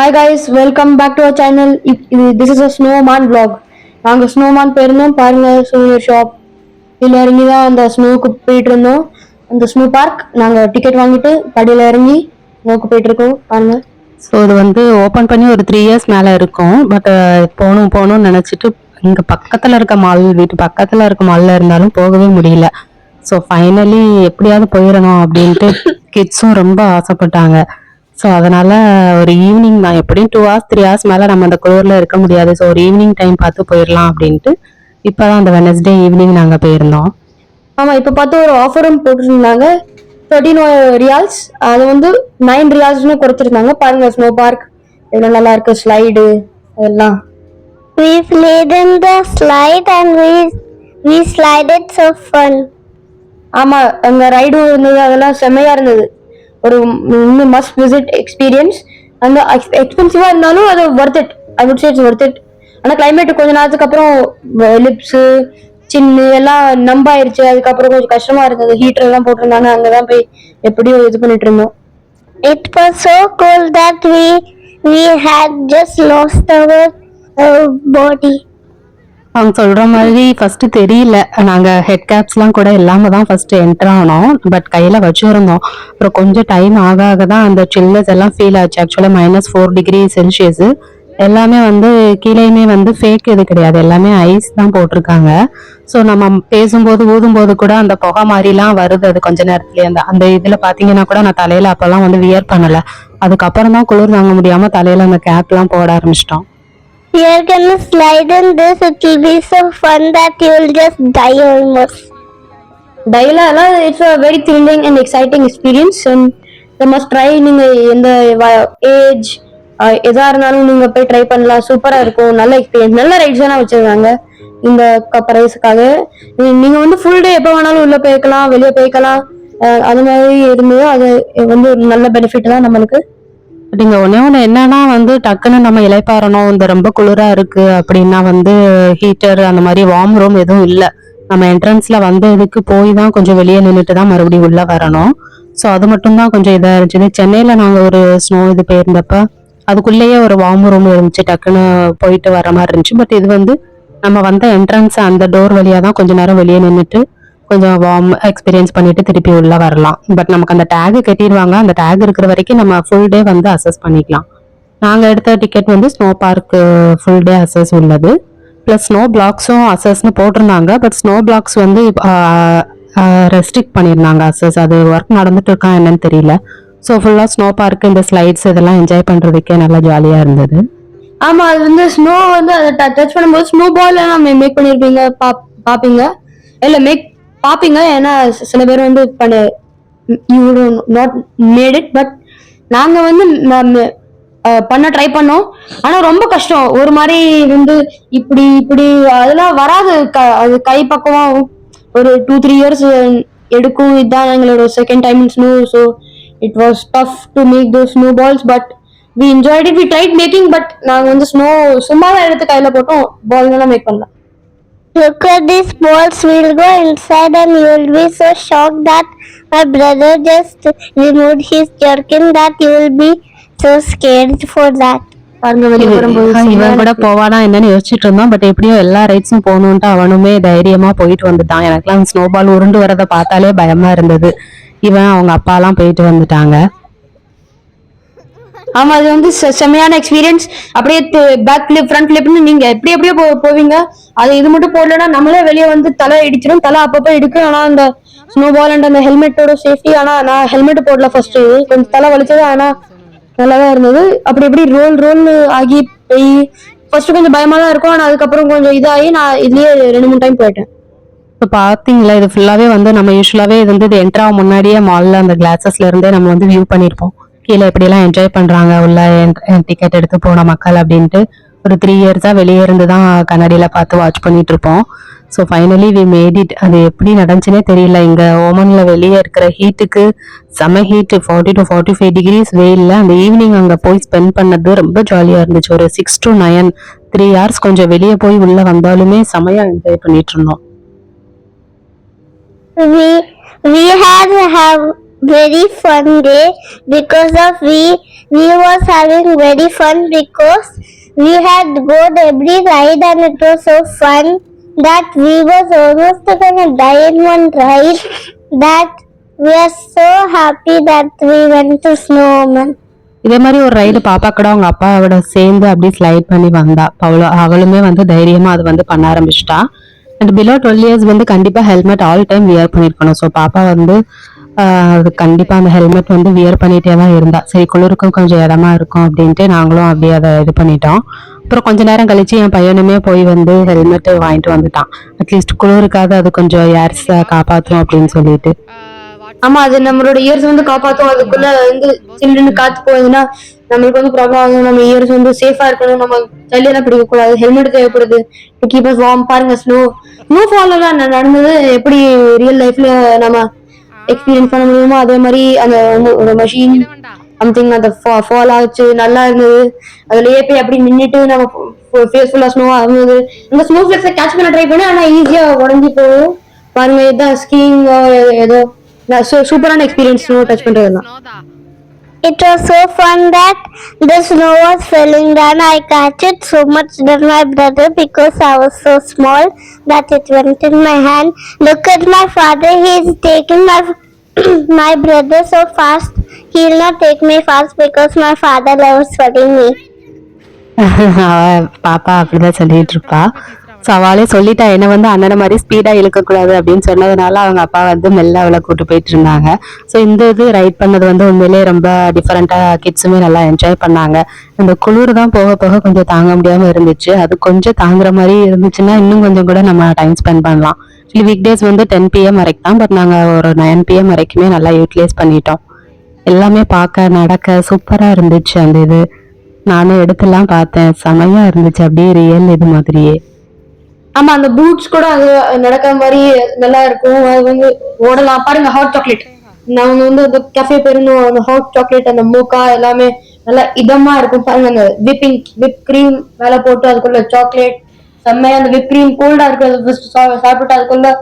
Hi guys, welcome back to our channel. This is a snowman vlog. நாங்கள் ஸ்னோமான் போயிருந்தோம் பாருங்க. சூனியர் shop இதில் இறங்கி தான் அந்த ஸ்னோவுக்கு போயிட்டு இருந்தோம். அந்த ஸ்னோ பார்க் நாங்கள் டிக்கெட் வாங்கிட்டு படியில் இறங்கி ஸ்னோவுக்கு போயிட்டு இருக்கோம் பாருங்க. ஸோ இது வந்து ஓப்பன் பண்ணி ஒரு 3 இயர்ஸ் மேலே இருக்கும். பட் போகணும்னு நினச்சிட்டு இங்கே பக்கத்தில் இருக்க மால், வீட்டு பக்கத்தில் இருக்க மாலில் இருந்தாலும் போகவே முடியல. ஸோ ஃபைனலி எப்படியாவது போயிடணும் அப்படின்ட்டு கிட்ஸும் ரொம்ப ஆசைப்பட்டாங்க. ஸோ அதனால ஒரு ஈவினிங் தான், எப்படியும் 2 hours 3 hours மேலே நம்ம அந்த குளூரில் இருக்க முடியாது. ஸோ ஒரு ஈவினிங் டைம் பார்த்து போயிடலாம் அப்படின்ட்டு இப்போ தான் அந்த வெனஸ்டே ஈவினிங் நாங்கள் போயிருந்தோம். ஆமாம், இப்போ பார்த்து ஒரு ஆஃபரும் போட்டுருந்தாங்க. 13 ரியால்ஸ், அது வந்து 9 ரியால்ஸ்னு குறைச்சிருந்தாங்க. பாருங்க ஸ்னோ பார்க் எவ்வளோ நல்லா இருக்கு, ஸ்லைடு அதெல்லாம். We played in the slide and we slided so fun. ஆமாம், அங்கே ரைடும் இருந்தது, அதெல்லாம் செம்மையாக இருந்தது. ஒரு மஸ்ட் விசிட் எக்ஸ்பீரியன்ஸ். அந்த எக்ஸ்பென்சிவாக இருந்தாலும் அது worth it, I would say it's worth it. ஆனால் கிளைமேட் கொஞ்ச நேரத்துக்கு அப்புறம் லிப்ஸு சின்ன எல்லாம் நம்பாயிருச்சு. அதுக்கப்புறம் கொஞ்சம் கஷ்டமா இருந்தது. ஹீட்டர் எல்லாம் போட்டிருந்தாங்க, அங்கதான் போய் எப்படியோ இது பண்ணிட்டு இருந்தோம். It was so cold that we had just lost our body. அவங்க சொல்ற மாதிரி ஃபர்ஸ்ட் தெரியல, நாங்க ஹெட் கேப்ஸ்லாம் கூட இல்லாம தான் ஃபர்ஸ்ட் என்டர் ஆனோம். பட் கையில வச்சிருந்தோம். அப்புறம் கொஞ்சம் டைம் ஆக தான் அந்த சில்னஸ் எல்லாம் ஃபீல் ஆச்சு. ஆக்சுவலா -4°C எல்லாமே வந்து கீழேயுமே வந்து ஃபேக் இது கிடையாது, எல்லாமே ஐஸ் தான் போட்டிருக்காங்க. ஸோ நம்ம பேசும்போது ஊதும்போது கூட அந்த புகை மாதிரிலாம் வருது. அது கொஞ்ச நேரத்துலயே அந்த இதுல பாத்தீங்கன்னா கூட நான் தலையில அப்பெல்லாம் வந்து வியர் பண்ணல. அதுக்கப்புறம் தான் குளிர் தாங்க முடியாம தலையில அந்த கேப்லாம் போட ஆரம்பிச்சிட்டோம். We are gonna slide in this. It will be so fun that you will just die almost. டைலாலாம் it's a very thrilling and exciting experience and you must try. நீங்க எந்த ஏஜ் எதா இருந்தாலும் நீங்க போய் ட்ரை பண்ணலாம். சூப்பரா இருக்கும், நல்ல எக்ஸ்பீரியன்ஸ், நல்ல ரைட்ஸ் எல்லாம் வச்சிருக்காங்க இந்த பிரைஸுக்காக. நீங்க வந்து ஃபுல் டே எப்போ வேணாலும் உள்ள போய்க்கலாம், வெளியே போய்க்கலாம். அது மாதிரி இருந்தது. அது வந்து ஒரு நல்ல பெனிஃபிட் தான் நம்மளுக்கு. நீங்க ஒண்ணு என்னன்னா வந்து டக்குன்னு நம்ம இளைப்பாறணும், இந்த ரொம்ப குளிரா இருக்கு அப்படின்னா வந்து ஹீட்டர் அந்த மாதிரி வார்ம் ரூம் எதுவும் இல்லை. நம்ம என்ட்ரன்ஸ்ல வந்து இதுக்கு போய் தான் கொஞ்சம் வெளியே நின்றுட்டு தான் மறுபடியும் உள்ள வரணும். ஸோ அது மட்டும் தான் கொஞ்சம் இதா இருந்துச்சு. சென்னையில நாங்க ஒரு ஸ்னோ இது போயிருந்தப்ப அதுக்குள்ளேயே ஒரு வார்ம் ரூம் இருந்துச்சு, டக்குன்னு போயிட்டு வர மாதிரி இருந்துச்சு. பட் இது வந்து நம்ம வந்த என்ட்ரன்ஸ் அந்த டோர் வழியா தான் கொஞ்ச நேரம் வெளியே நின்றுட்டு கொஞ்சம் வார்ம் எக்ஸ்பீரியன்ஸ் பண்ணிட்டு திருப்பி உள்ள வரலாம். பட் நமக்கு அந்த டேக் கட்டிடுவாங்க. அந்த டேக் இருக்கிற வரைக்கும் நம்ம ஃபுல் டே வந்து அசஸ் பண்ணிக்கலாம். நாங்கள் எடுத்த டிக்கெட் வந்து ஸ்னோ பார்க்கு ஃபுல் டே அசஸ் உள்ளது. ப்ளஸ் ஸ்னோ பிளாக்ஸும் அசஸ்ன்னு போட்டிருந்தாங்க. பட் ஸ்னோ பிளாக்ஸ் வந்து ரெஸ்ட்ரிக்ட் பண்ணியிருந்தாங்க அசஸ். அது ஒர்க் நடந்துட்டு இருக்கா என்னன்னு தெரியல. ஸோ ஃபுல்லாக ஸ்னோ பார்க்கு இந்த ஸ்லைட்ஸ் இதெல்லாம் என்ஜாய் பண்ணுறதுக்கே நல்லா ஜாலியாக இருந்தது. ஆமாம், அது வந்து ஸ்னோ வந்து அதை டச் பண்ணும்போது ஸ்னோ பால் எல்லாம் மேக் பண்ணியிருப்பீங்க, பார்ப்பீங்க இல்லை பார்ப்பீங்க. ஏன்னா சில பேர் வந்து you not made it. But நாங்கள் வந்து பண்ண ட்ரை பண்ணோம். ஆனால் ரொம்ப கஷ்டம். ஒரு மாதிரி வந்து இப்படி இப்படி அதெல்லாம் வராது. அது கை பக்கமாக ஒரு 2-3 இயர்ஸ் எடுக்கும். இதுதான் எங்களோட second time in snow. So it was tough to make those snowballs, but we enjoyed it. We tried making, but நாங்க வந்து ஸ்னோ சும்மா தான் எடுத்து கையில போட்டோம், பால் எல்லாம் மேக் பண்ணலாம். Look at these balls. We'll go inside and you will be so shocked that my brother just removed his jerkin that you will be so scared for that. இவன் கூட போவானா என்னன்னு யோசிச்சுட்டு இருந்தான். பட் எப்படியோ எல்லா ரைட்ஸும் போகணும்ட்டு அவனுமே தைரியமா போயிட்டு வந்துட்டான். எனக்குலாம் ஸ்னோபால் உருண்டு வரதை பார்த்தாலே பயமா இருந்தது. இவன் அவங்க அப்பா எல்லாம் போயிட்டு வந்துட்டாங்க. ஆமா, அது வந்து செம்மையான எக்ஸ்பீரியன்ஸ். அப்படியே பேக் கிளிப் ஃப்ரண்ட் கிளிப்னு நீங்க எப்படியோ போவீங்க. அது இது மட்டும் போடலன்னா நம்மளே வெளியே வந்து தலை இடிச்சிடும். தலை அப்பப்போ இடிக்கும். ஆனா அந்த ஸ்னோபால் அண்ட் அந்த ஹெல்மெட்டோட சேஃப்டி. ஆனா நான் ஹெல்மெட் போடல ஃபர்ஸ்ட், கொஞ்சம் தலை வலிச்சது. ஆனா நல்லாதான் இருந்தது. அப்படி எப்படி ரோல் ஆகி போய் ஃபர்ஸ்ட் கொஞ்சம் பயமா தான் இருக்கும். ஆனா அதுக்கப்புறம் கொஞ்சம் இதாகி நான் இதுலயே 2-3 டைம் போயிட்டேன். இப்போ பார்த்தீங்களா, இது ஃபுல்லாகவே வந்து நம்ம யூஸ்வலாகவே இது வந்து இது என்ட்ராக முன்னாடியே மாலில் அந்த கிளாஸஸ்ல இருந்தே நம்ம வந்து வியூ பண்ணியிருப்போம். கீழே எப்படியெல்லாம் என்ஜாய் பண்ணுறாங்க உள்ள டிக்கெட் எடுத்து போன மக்கள் அப்படின்ட்டு. ஒரு 3 இயர்ஸாக வெளியே இருந்து தான் கண்ணாடியில் பார்த்து வாட்ச் பண்ணிட்டு இருப்போம். So finally we made it. அது எப்படி நடந்துச்சுன்னே தெரியல. இங்கே ஓமனில் வெளியே இருக்கிற ஹீட்டுக்கு செம ஹீட்டு, 40 to 45 degrees வெயிலில் அந்த ஈவினிங் அங்கே போய் ஸ்பெண்ட் பண்ணது ரொம்ப ஜாலியாக இருந்துச்சு. ஒரு 6 to 9 3 hours கொஞ்சம் வெளியே போய் உள்ளே வந்தாலுமே செமையாக என்ஜாய் பண்ணிட்டு இருந்தோம். We had have very fun day because of we we was having very fun because we had gone every ride and it was so fun that we was almost gonna die in one ride, that we are so happy that we went to snowman. இதே மாதிரி ஒரு ride பாப்பா கூட அவங்க அப்பாவோட சேர்ந்து அப்படியே slide பண்ணி வந்தா. அவளுமே வந்து தைரியமா அது வந்து பண்ண ஆரம்பிச்சிட்டா. அண்ட் பிலோ 12 இயர்ஸ் வந்து கண்டிப்பா ஹெல்மெட் ஆல் டைம் வியர் பண்ணிருக்கணும். ஸோ பாப்பா வந்து அது கண்டிப்பா அந்த ஹெல்மெட் வந்து வியர் பண்ணிட்டே தான் இருந்தா. சரி குளிருக்கும் கொஞ்சம் இடமா இருக்கும் அப்படின்ட்டு நாங்களும் அப்படியே அதை இது பண்ணிட்டோம். அப்புறம் கொஞ்ச நேரம் கழிச்சு என் பையனுமே போய் வந்து ஹெல்மெட் வாங்கிட்டு வந்துட்டான். அட்லீஸ்ட் குளிருக்காவது அது கொஞ்சம் ஏர்ஸ் காப்பாற்றும் அப்படின்னு சொல்லிட்டு. ஆமா, அது நம்மளோட இயர்ஸ் வந்து காப்பாத்தும். அதுக்குள்ள வந்து சில்லுன்னு காத்து போகுதுன்னா நம்மளுக்கு வந்து ப்ராப்ளம் ஆகும். நம்ம இயர்ஸ் வந்து சேஃபா இருக்கணும். நம்ம சளியெல்லாம் பிடிக்க கூடாது. ஹெல்மெட் தேவைப்படுது டு கீப் அஸ் வார்ம். பாருங்க, ஸ்னோ ஃபால் எல்லாம் நடந்தது எப்படி ரியல் லைஃப்ல நம்ம எக்ஸ்பீரியன்ஸ் பண்ண முடியுமோ அதே மாதிரி அந்த ஒரு மெஷின் சம்திங் அந்த ஃபால் ஆச்சு, நல்லா இருந்தது. அதுலயே போய் அப்படி நின்றுட்டு நம்ம ஃபேஸ் ஃபுல்லா ஸ்னோவா இருந்தது. இந்த ஸ்னோ ஃபிளக்ஸை கேட்ச் பண்ண ட்ரை பண்ணி ஆனா ஈஸியா உடஞ்சி போகும். பாருங்க, இதுதான் ஸ்கீயிங் ஏதோ சூப்பரான எக்ஸ்பீரியன்ஸ் ஸ்னோ டச் பண்றதுலாம். It was so fun that the snow was falling down. I catch it so much than my brother because I was so small that it went in my hand. Look at my father, he is taking my brother so fast. He will not take me fast because my father loves swallowing me. பாப்பா அப்படிதான் சொல்லிட்டு இருப்பா. So அவளே சொல்லிட்டா என்ன வந்து அண்ணனை மாதிரி ஸ்பீடாக இழுக்கக்கூடாது அப்படின்னு சொன்னதுனால அவங்க அப்பா வந்து மெல்ல அவளை கூட்டு போயிட்டு இருந்தாங்க. ஸோ இந்த இது ரைட் பண்ணது வந்து உண்மையிலேயே ரொம்ப டிஃப்ரெண்ட்டாக கிட்ஸுமே நல்லா என்ஜாய் பண்ணாங்க. இந்த குளிர் தான் போக போக கொஞ்சம் தாங்க முடியாமல் இருந்துச்சு. அது கொஞ்சம் தாங்குற மாதிரி இருந்துச்சுன்னா இன்னும் கொஞ்சம் கூட நம்ம டைம் ஸ்பெண்ட் பண்ணலாம். ஆக்சுவலி வீக் டேஸ் வந்து 10 PM வரைக்கும் தான், பட் நாங்கள் ஒரு 9 PM வரைக்குமே நல்லா யூட்டிலைஸ் பண்ணிட்டோம். எல்லாமே பார்க்க நடக்க சூப்பராக இருந்துச்சு. அந்த இது நானும் எடுத்துலாம் பார்த்தேன், செமையாக இருந்துச்சு, அப்படியே ரியல் இது மாதிரியே. ஆமா, அந்த பூட்ஸ் கூட அது நடக்கிற மாதிரி நல்லா இருக்கும். அது வந்து ஓடலாம். பாருங்க, ஹாட் சாக்லேட் நாங்க வந்து அந்த கஃபே பெருந்தோம். அந்த ஹாட் சாக்லேட், அந்த மூக்கா எல்லாமே நல்லா இதமா இருக்கும். பாருங்க, அந்த விப் கிரீம் மேல போட்டு அதுக்குள்ள சாக்லேட் செம்மையா அந்த விப் கிரீம் கோல்டா இருக்கு. சாப்பிட்டு அதுக்குள்ள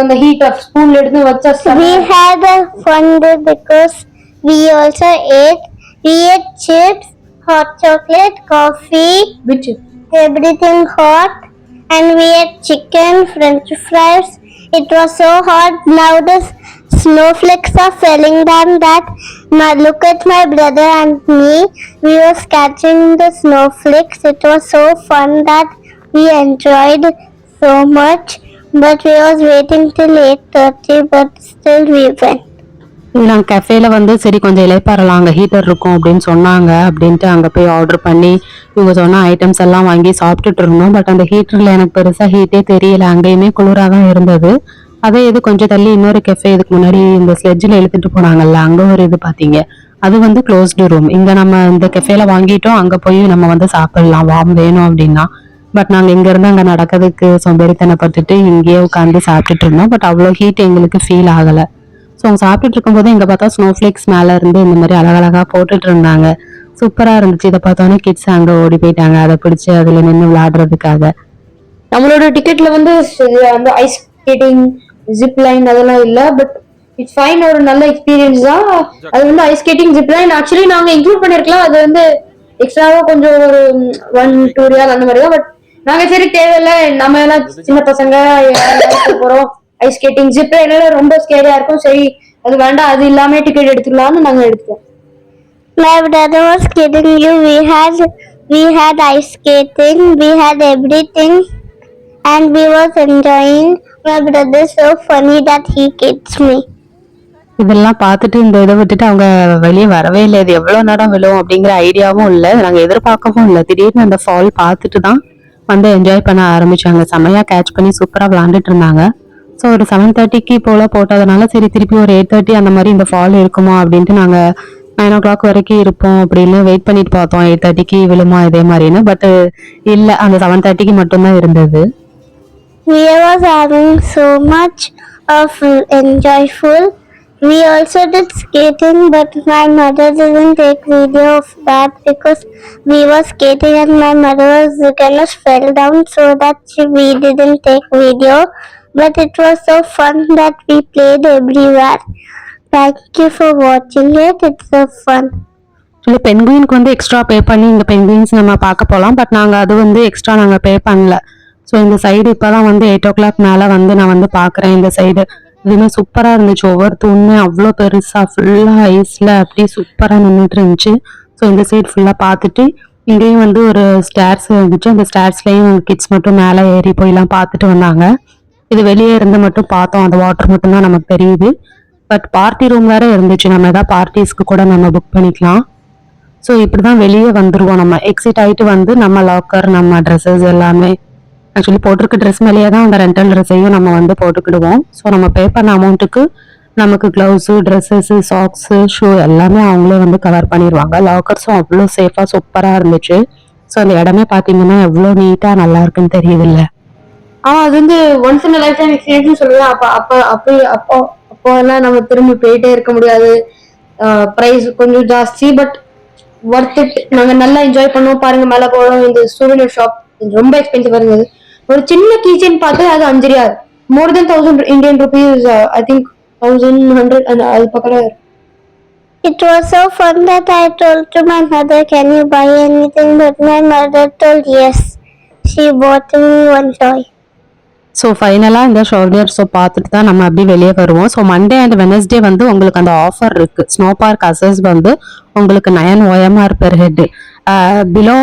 அந்த ஹீட் ஆஃப் ஸ்பூன்ல எடுத்து வச்சா we had a fun day because we also ate chips, hot chocolate, coffee, which everything hot. And we ate chicken, french fries. It was so hot. Now the snowflakes are falling down that look at my brother and me. We was catching the snowflakes. It was so fun that we enjoyed so much. But we was waiting till 8:30, but still we went. நாங்கள் கஃபேல வந்து சரி கொஞ்சம் இலைப்பாறலாம், அங்கே heater இருக்கும் அப்படின்னு சொன்னாங்க. அப்படின்ட்டு அங்கே போய் ஆர்டர் பண்ணி இவங்க சொன்ன ஐட்டம்ஸ் எல்லாம் வாங்கி சாப்பிட்டுட்டு இருந்தோம். பட் அந்த ஹீட்டரில் எனக்கு பெருசாக ஹீட்டே தெரியல. அங்கேயுமே குளிராக தான் இருந்தது. அதே இது கொஞ்சம் தள்ளி இன்னொரு கெஃபே, இதுக்கு முன்னாடி இந்த ஸ்லெட்ஜில் இழுத்துட்டு போனாங்கல்ல, அங்கே ஒரு இது பார்த்தீங்க, அது வந்து க்ளோஸ்டு ரூம். இங்கே நம்ம இந்த கெஃபேல வாங்கிட்டோம், அங்கே போய் நம்ம வந்து சாப்பிடலாம் வார்ம் வேணும் அப்படின்னா. பட் நாங்கள் இங்கேருந்து அங்கே நடக்கிறதுக்கு சோம்பேறித்தனப்பட்டுட்டு இங்கேயே உட்காந்து சாப்பிட்டுட்டு இருந்தோம். பட் அவ்வளோ ஹீட் எங்களுக்கு ஃபீல் ஆகலை. ஸோ அவங்க சாப்பிட்டுட்டு இருக்கும்போது இங்கே பார்த்தா ஸ்னோஃப்ளேக்ஸ் மேலே இருந்து இந்த மாதிரி அழகழகாக போட்டுட்டு இருந்தாங்க. சூப்பராக இருந்துச்சு. இதை பார்த்தோன்னே கிட்ஸ் அங்கே ஓடி போயிட்டாங்க, அதை பிடிச்சி அதில் நின்று விளையாடுறதுக்காக. நம்மளோட டிக்கெட்ல வந்து அந்த ஐஸ் ஸ்கேட்டிங், ஜிப் லைன் அதெல்லாம் இல்லை. பட் இட்ஸ் ஃபைன், ஒரு நல்ல எக்ஸ்பீரியன்ஸ் தான். அது வந்து ice skating, zip line actually நாங்கள் இன்க்ளூட் பண்ணிருக்கலாம். அது வந்து எக்ஸ்ட்ராவா கொஞ்சம் ஒரு 1-2 ரியால் அந்த மாதிரி தான். பட் நாங்கள் சரி தேவையில்லை, நம்ம எல்லாம் சின்ன பசங்க போறோம். ஐஸ் ஸ்கேட்டிங், ஜிப் லைன் ரொம்ப ஸ்கேரியா இருக்கும். சரி அது வேண்டாம், அது இல்லாம டிக்கெட் எடுத்துக்கலாம்னு நாங்க எடுத்தோம். My brother was kidding you. We had ice skating, we had everything, and we was enjoying. My brother is so funny that he kids me. இதெல்லாம் பார்த்துட்டு இந்த இதை விட்டுட்டு அவங்க வெளியே வரவே இல்லை. இது எவ்வளோ நேரம் விழுவும் அப்படிங்கிற ஐடியாவும் இல்லை, நாங்கள் எதிர்பார்க்கவும் இல்லை. திடீர்னு அந்த ஃபால் பார்த்துட்டு தான் வந்து என்ஜாய் பண்ண ஆரம்பிச்சாங்க. செம்மையாக கேட்ச் பண்ணி சூப்பராக விளாண்டுட்டு இருந்தாங்க. ஸோ ஒரு 7:30 போல் போட்டதுனால சரி திருப்பி ஒரு 8:30 அந்த மாதிரி இந்த ஃபால் இருக்குமா அப்படின்ட்டு நாங்கள் 9 o'clock வரைக்கும் இருப்போம் அப்படின்னு வெயிட் பண்ணிட்டு பார்த்தோம். 8:30 விழுமா இதே மாதிரின்னு. பட் இல்லை, அந்த 7:30 மட்டும்தான் இருந்தது. We was having so much of enjoyful. We also did skating, but my mother didn't take video of that because we were skating and my mother was gonna fell down, so that we didn't take video. But it was so fun that we played everywhere. Thank you for watching it. It's so fun. Actually பென்குயினுக்கு வந்து extra பே பண்ணி இங்கே Penguins நம்ம பார்க்க போகலாம். But நாங்கள் அது வந்து எக்ஸ்ட்ரா நாங்கள் பே பண்ணல. ஸோ இந்த சைடு இப்போ தான் வந்து 8 o'clock மேலே வந்து நான் வந்து பார்க்குறேன். இந்த சைடு இதுவுமே சூப்பராக இருந்துச்சு. ஒவ்வொரு தூணுமே அவ்வளோ பெருசாக ஃபுல்லாக ஐஸில் அப்படியே சூப்பராக நின்றுட்டு இருந்துச்சு. ஸோ இந்த சைடு ஃபுல்லாக பார்த்துட்டு இங்கேயும் வந்து ஒரு ஸ்டேர்ஸ் இருந்துச்சு. அந்த ஸ்டேர்ஸ்லேயும் கிட்ஸ் மட்டும் மேலே ஏறி போயெல்லாம் பார்த்துட்டு வந்தாங்க. இது வெளியே இருந்து மட்டும் பார்த்தோம். அந்த வாட்டர் மட்டும் தான் நமக்கு தெரியுது. பட் பார்ட்டி ரூம் வேற இருந்துச்சு. நம்ம ஏதாவது பார்ட்டிஸ்க்கு கூட நம்ம புக் பண்ணிக்கலாம். ஸோ இப்படி தான் வெளியே வந்துடுவோம். நம்ம எக்ஸிட் ஆகிட்டு வந்து நம்ம லாக்கர், நம்ம ட்ரெஸ்ஸஸ் எல்லாமே ஆக்சுவலி போட்டிருக்க ட்ரெஸ் மேலேயே தான் அந்த ரெண்டல் ட்ரெஸ்ஸையும் நம்ம வந்து போட்டுக்கிடுவோம். ஸோ நம்ம பே பண்ண அமௌண்ட்டுக்கு நமக்கு க்ளவுஸு, ட்ரெஸ்ஸஸ்ஸு, சாக்ஸு, ஷூ எல்லாமே அவங்களே வந்து கவர் பண்ணிடுவாங்க. லாக்கர்ஸும் அவ்வளோ சேஃபாக சூப்பராக இருந்துச்சு. ஸோ அந்த இடமே பார்த்தீங்கன்னா எவ்வளோ நீட்டாக நல்லா இருக்குன்னு தெரியுதுல்ல. அது வந்து once in life time experience சொல்லுவேன். அப்போ எல்லாம் நம்ம திரும்பி போயிட்டே இருக்க முடியாது. ப்ரைஸ் கொஞ்சம் ஜாஸ்தி, பட் ஒர்த் இட். நாங்க நல்லா என்ஜாய் பண்ணோம். பாருங்க, மேலே போனோம். இந்த சூரியன் ஷாப் ரொம்ப எக்ஸ்பென்சிவா இருந்தது. ஒரு சின்ன கீச்சன் பார்த்து அது 5 riyal, more than 1000 Indian rupees. I think 1100 அது பக்கத்துல. It was so fun that I told to my mother, "Can you buy anything?" But my mother told yes. She bought me one toy. So ஃபைனலாக இந்த shoulder show பார்த்துட்டு தான் நம்ம அப்படி வெளியே வருவோம். ஸோ மண்டே அண்ட் வெனஸ்டே வந்து உங்களுக்கு அந்த ஆஃபர் இருக்குது. ஸ்னோ பார்க் அசஸ் வந்து உங்களுக்கு 9 OMR per head. Below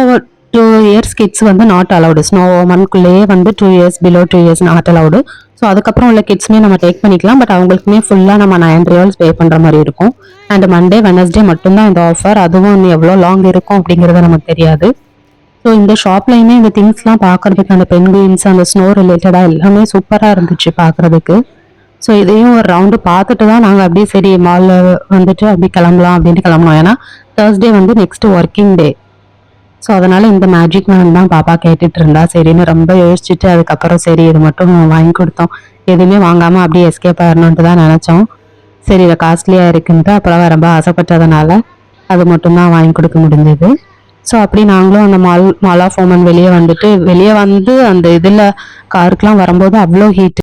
2 years kids வந்து நாட் அலவுடு. ஸ்னோ மந்த்குள்ளேயே வந்து 2 years, below 2 years not allowed. So அதுக்கப்புறம் உள்ள கிட்ஸுமே நம்ம டேக் பண்ணிக்கலாம். பட் அவங்களுக்குமே ஃபுல்லாக நம்ம 9 riyals பே பண்ணுற மாதிரி இருக்கும். அண்ட் மண்டே வெனஸ்டே மட்டும்தான் இந்த ஆஃபர். அதுவும் இன்னும் எவ்வளோ லாங் இருக்கும் அப்படிங்கிறது நமக்கு தெரியாது. ஸோ இந்த ஷாப்லையுமே இந்த திங்ஸ்லாம் பார்க்கறதுக்கு, அந்த பென்குயின்ஸ், அந்த ஸ்னோ ரிலேட்டடாக எல்லாமே சூப்பராக இருந்துச்சு பார்க்குறதுக்கு. ஸோ இதையும் ஒரு ரவுண்டு பார்த்துட்டு தான் நாங்கள் அப்படியே சரி மாலில் வந்துட்டு அப்படி கிளம்பலாம் அப்படின்ட்டு கிளம்புனோம். ஏன்னா தேர்ஸ்டே வந்து நெக்ஸ்ட் ஒர்க்கிங் டே. ஸோ அதனால இந்த மேஜிக் மேன் தான் பாப்பா கேட்டுட்டு இருந்தா. சரின்னு ரொம்ப யோசிச்சுட்டு அதுக்கப்புறம் சரி இது மட்டும் வாங்கி கொடுத்தோம். எதுவுமே வாங்காமல் அப்படியே எஸ்கேப் ஆகணுன்ட்டு தான் நினச்சோம். சரி இதை காஸ்ட்லியாக இருக்குன்ட்டு அப்புறம் ரொம்ப ஆசைப்பட்டதுனால அது மட்டும்தான் வாங்கி கொடுக்க முடிஞ்சது. ஸோ அப்படி நாங்களும் அந்த மால் ஆஃப் ஓமன் வெளியே வந்து அந்த இதில் காருக்கெலாம் வரும்போது அவ்வளோ ஹீட்.